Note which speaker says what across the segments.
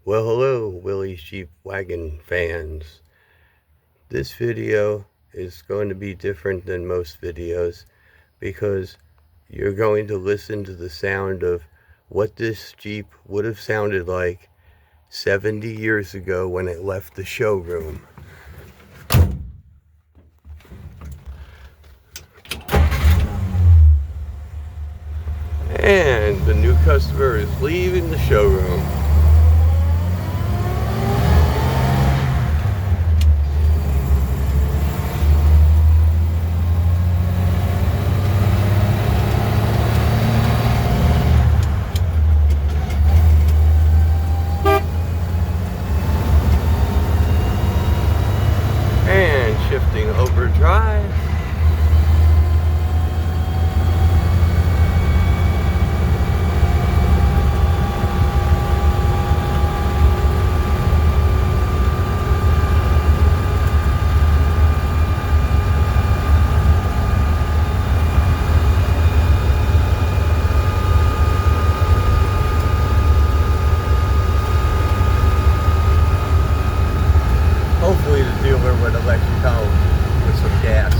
Speaker 1: Well, hello, Willys Jeep Wagon fans. This video is going to be different than most videos because you're going to listen to the sound of what this Jeep would have sounded like 70 years ago when it left the showroom. And the new customer is leaving the showroom. And shifting overdrive. Hopefully the dealer would have let you go with some gas.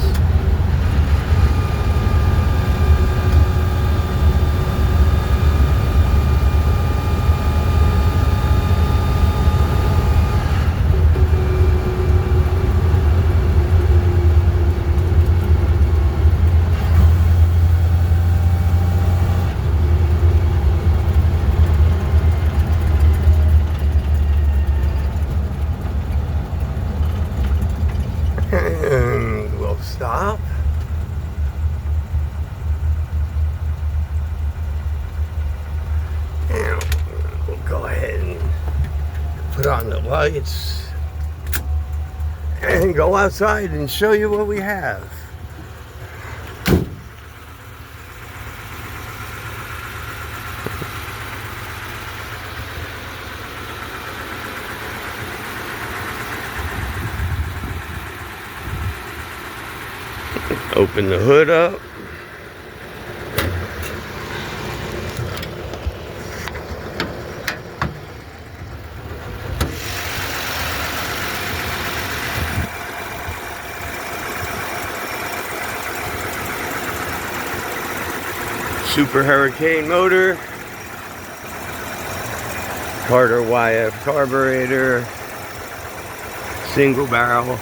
Speaker 1: And we'll stop. And we'll go ahead and put on the lights and go outside and show you what we have. Open the hood up. Super Hurricane motor. Carter YF carburetor. Single barrel.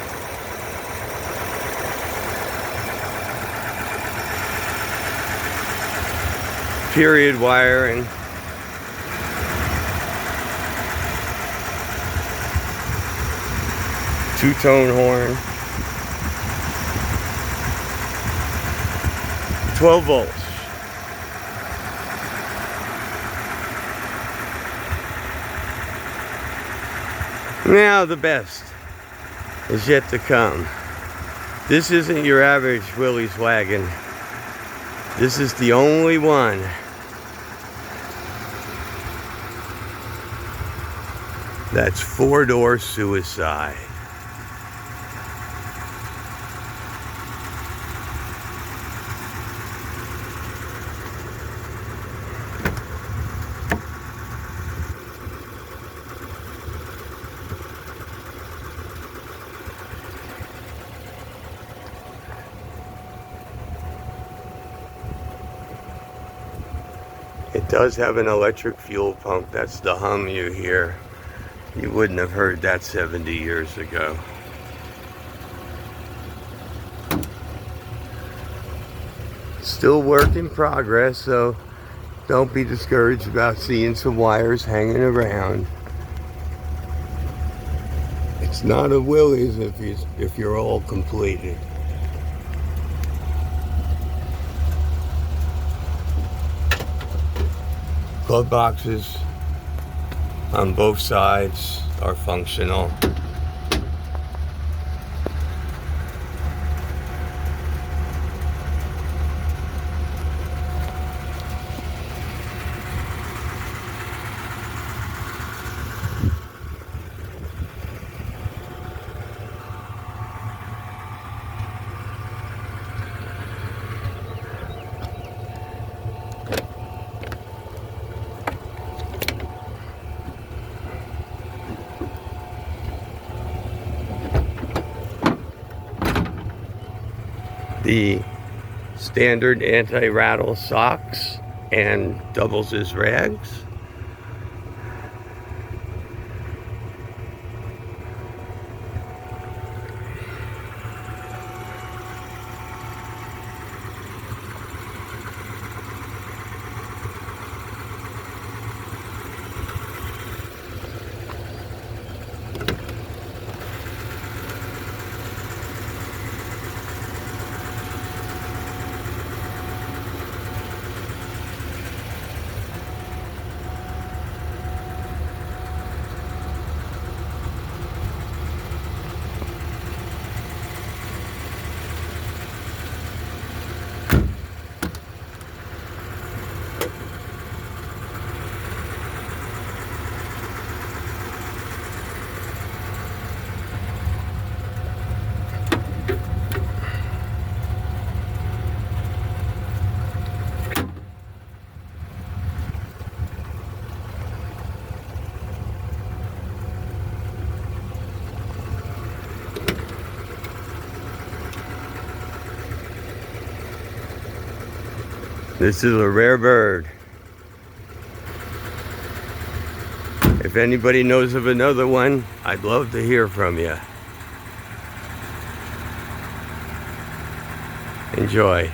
Speaker 1: Period wiring. Two-tone horn. 12 volts. Now the best is yet to come. This isn't your average Willys wagon. This is the only one that's four-door suicide. It does have an electric fuel pump. That's the hum you hear. You wouldn't have heard that 70 years ago. Still work in progress, so don't be discouraged about seeing some wires hanging around. It's not a Willys if you're all completed. Glove boxes on both sides are functional. the standard anti-rattle socks and doubles as rags. This is a rare bird. If anybody knows of another one, I'd love to hear from you. Enjoy.